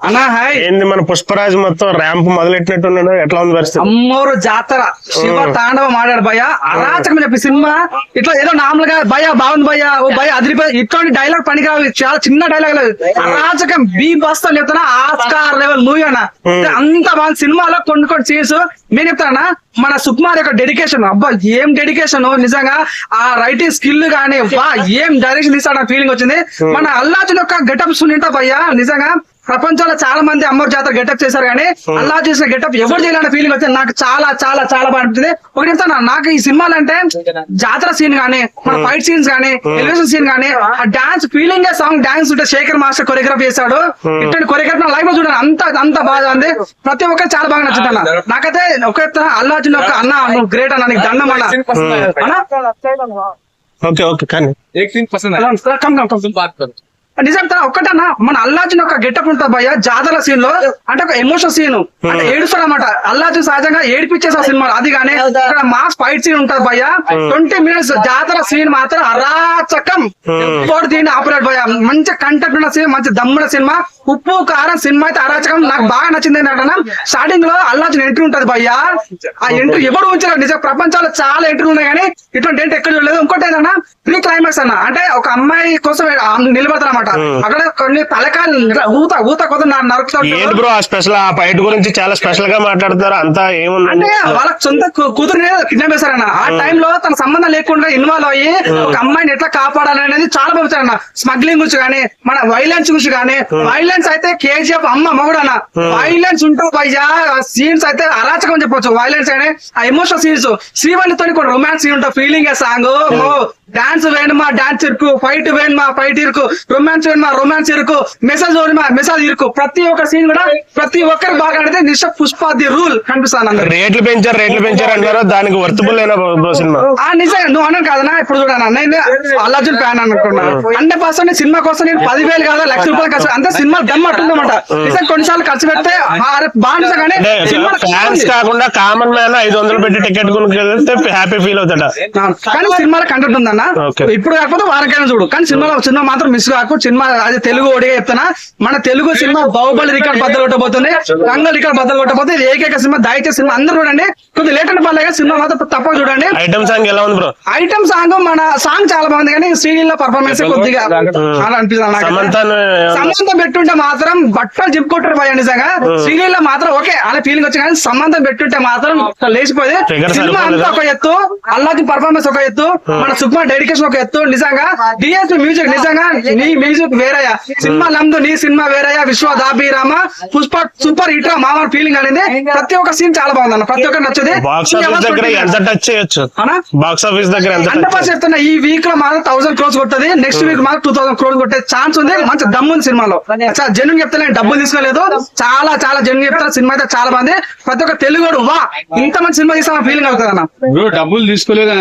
అన్నా హాయ్. ఏంది మన పుష్పరాజ్ మొత్తం ర్యాంప్ మొదలెట్టినట్టున్నాడు, ఎట్లా ఉంది పరిస్థితి? అమ్మోరు జాతర శివ తాండవం ఆడాడు భయ్య, అరాచకం చెప్పి సినిమా ఇట్లా ఏదో నార్మల్ గా భయ్య బాగుంది భయ్య, ఓ భయ్య అదిరిపోయి ఇట్లాంటి డైలాగ్ పనికిరావు, చాలా చిన్న డైలాగ్ లేదు, అరాచకం బీ బస్ అని చెప్తున్నా, ఆస్కార్ లెవెల్ మూవీ అన్న. అంత బాగుంది సినిమాలో కొన్ని సీన్స్. నేను చెప్తానా మన సుకుమార్ యొక్క డెడికేషన్, అబ్బా ఏం డెడికేషన్ నిజంగా, ఆ రైటింగ్ స్కిల్ గానీ ఏం డైరెక్షన్ తీసాడు ఫీలింగ్ వచ్చింది. మన అల్లాజున్ యొక్క గెటప్స్ ఉంటా భయ్య, నిజంగా ప్రపంచంలో చాలా మంది అమ్మోరు జాతర గెటప్ చేశారు కానీ అల్లా చేసిన గెటప్ ఎవరు చేయాలనే ఫీలింగ్ వచ్చింది. నాకు చాలా చాలా చాలా బాగా అనిపించింది. ఒకటి చెప్తాను, నాకు ఈ సినిమాలు అంటే జాతర సీన్ గానీ, మన ఫైట్ సీన్స్ గానీ, ఎలివేషన్ సీన్ గానీ, ఆ డాన్స్ ఫీలింగ్ సాంగ్ డాన్స్ ఉంటే శేఖర్ మాస్టర్ కొరియోగ్రాఫ్ చేశాడు. ఇట్లాంటి కొరియోగ్రాఫ్ లైవ్ లో చూడండి, అంత బాగా ఉంది. ప్రతి ఒక్కరు చాలా బాగా నచ్చుతుంది అన్న. నాకైతే ఒక చెప్తాను, అల్లాజున్ యొక్క అన్న నువ్వు గ్రేట్ అన్న, నీకు దండం అన్న. ఓకే ఓకే కానీ నిజం ఒక్కటన్నా, మన అల్లాజున్ ఒక గెటప్ ఉంటుంది భయ్య జాతర సీన్ లో, అంటే ఒక ఎమోషన్ సీన్ అంటే ఏడుస్తాడు అనమాట. అల్లాజున్ సహజంగా ఏడిపించేసా సినిమా అది, కానీ ఇక్కడ మాస్ ఫైట్ సీన్ ఉంటుంది భయ్య. 20 minutes జాతర సీన్ మాత్రం అరాచకం, ఎప్పుడు దీన్ని ఆపరేట్ భయ్య. మంచి కంటెంట్ ఉన్న సీన్, మంచి దమ్మున సినిమా, ఉప్పు కారం సినిమా అయితే అరాచకం. నాకు బాగా నచ్చింది ఏంటంటే స్టార్టింగ్ లో అల్లాజున్ ఎంట్రీ ఉంటది భయ్య, ఆ ఎంట్రీ ఎవరు ఉంచారు నిజం, ప్రపంచంలో చాలా ఎంట్రీ ఉన్నాయి కానీ ఇటువంటి ఎంట్రీ ఎక్కడ చూడలేదు. ఇంకోటి ఏంటన్నా ప్రీ క్లైమాక్స్ అన్న, అంటే ఒక అమ్మాయి కోసం నిలబడతారు అక్కడ కొన్ని తలకాయలు ఊత కొత్త నరుకుతాడు. బ్రో స్పెషల్ ఆ ఫైట్ గురించి చాలా స్పెషల్ గా మాట్లాడుతున్నారు అంతా, ఏముంది అంటే వాళ్ళ సొంత కూతురు కిడ్నాప్ చేశారన్న. ఆ టైంలో తన సంబంధం లేకుండా ఇన్వాల్వ్ అయ్యి ఒక అమ్మాయిని ఎట్లా కాపాడాలనేది చాలా పంపించారన్న. స్మగ్లింగ్ గురించి కానీ, మన వైలెన్స్ గురించి కానీ, వైలెన్స్ అయితే కేజీఎఫ్ అమ్మ మగుడన్న, వైలెన్స్ ఉంటుంది భయ్యా. సీన్స్ అయితే అరాచకం చెప్పొచ్చు, వైలెన్స్ అయినా ఆ ఎమోషనల్ సీన్స్. శ్రీవల్లితో కొన్ని రొమాన్స్ సీన్ ఉంటుంది, ఫీలింగ్ సాంగ్, డాన్స్ వేణుమా డాన్స్ ఇరుకు, ఫైట్ వేణుమా ఫైట్ ఇరుకు, రొమాన్స్ వేణుమా రొమాన్స్ ఇరుకు, మెసేజ్ వేణుమా మెసేజ్ ఇరుకు. ప్రతి ఒక్క సీన్ కూడా ప్రతి ఒక్కరికి బాగా అంటే నిష పుష్ప ది రూల్ కనిపిస్తాను. రేట్లు పెంచారు అంటారు, దానికి వర్తబుల్ అయినా నిజంగా నువ్వు అన్నాను కాదన్నా. ఇప్పుడు చూడన్నా, నేను అల్లాజున్ ఫ్యాన్ అనుకున్నా 100%. సినిమా కోసం నేను 10,000 కాదు లక్ష రూపాయలు ఖర్చు, అంతే సినిమా దమ్ అట్టుందన్నమాట. నిజంగా కొన్నిసార్లు ఖర్చు పెడితే బాగుంటుంది కానీ ఫ్యాన్స్ కాకుండా కామన్ మ్యాన్ 500 పెట్టి టికెట్ కొనుక్కెళ్తే హ్యాపీ ఫీల్ అవుతాడా. కానీ సినిమాలో కంటెంట్ ఉందన్న, ఇప్పుడు కాకపోతే వారకైనా చూడు, కానీ సినిమా మాత్రం మిస్ కాకు. సినిమా అది తెలుగు ఓడిగా చెప్తున్నా, మన తెలుగు సినిమా బాహుబలి రికార్డ్ బద్దలు కొట్టబోతుంది, రంగల్ రికార్డ్ బద్దలు కొట్టబోతుంది. ఇది ఏకైక సినిమా, దయచేసి సినిమా అందరూ చూడండి. కొద్దిగా లేట్ అని పర్లేదు, సినిమా మాత్రం తప్పక చూడండి. ఐటమ్ సాంగ్ ఎలా ఉంది బ్రో? ఐటమ్ సాంగ్ మన సాంగ్ చాలా బాగుంది కానీ శ్రీలీల పర్ఫార్మెన్స్ కొద్దిగా అలా అనిపిస్తుంది. సంబంధం పెట్టుంటే మాత్రం బట్టలు జిప్పుకుంటారు భయ, నిజంగా. శ్రీలీల మాత్రం ఓకే అలా ఫీలింగ్ వచ్చి, కానీ సంబంధం పెట్టుంటే మాత్రం లేచిపోయింది. సినిమా అంతా ఒక ఎత్తు, అల్లాజున్ పర్ఫార్మెన్స్ ఒక ఎత్తు, మన సుకుమార్ డెడికేషన్ ఒక ఎత్తు. నిజంగా డిఎస్పీ మ్యూజిక్, నిజంగా నీ మ్యూజిక్ వేరయ్యా, సినిమా నందు నీ సినిమా వేరయ్యా, విశ్వ దాబీరామ పుష్ప సూపర్ హిట్ రా మామ ఫీలింగ్ అనేది. ప్రతి ఒక్క సీన్ చాలా బాగుంది అన్న, ప్రతి ఒక్కరు నచ్చింది. చెప్తున్నా ఈ వీక్ లో మాత్రం 1000 crores కొట్టది, నెక్స్ట్ వీక్ మాత్రం 2000 crores కొట్టే ఛాన్స్ ఉంది. మంచి దమ్ముంది సినిమాలో, జెన్యూన్ చెప్తా, డబ్బులు తీసుకోలేదు, చాలా చాలా జెన్యూన్ చెప్తాను. సినిమా అయితే చాలా బాగుంది. ప్రతి ఒక్క తెలుగు వా ఇంత మంచి సినిమా తీసా ఫీలింగ్ అవుతుంది అన్న. డబ్బులు తీసుకోలేదు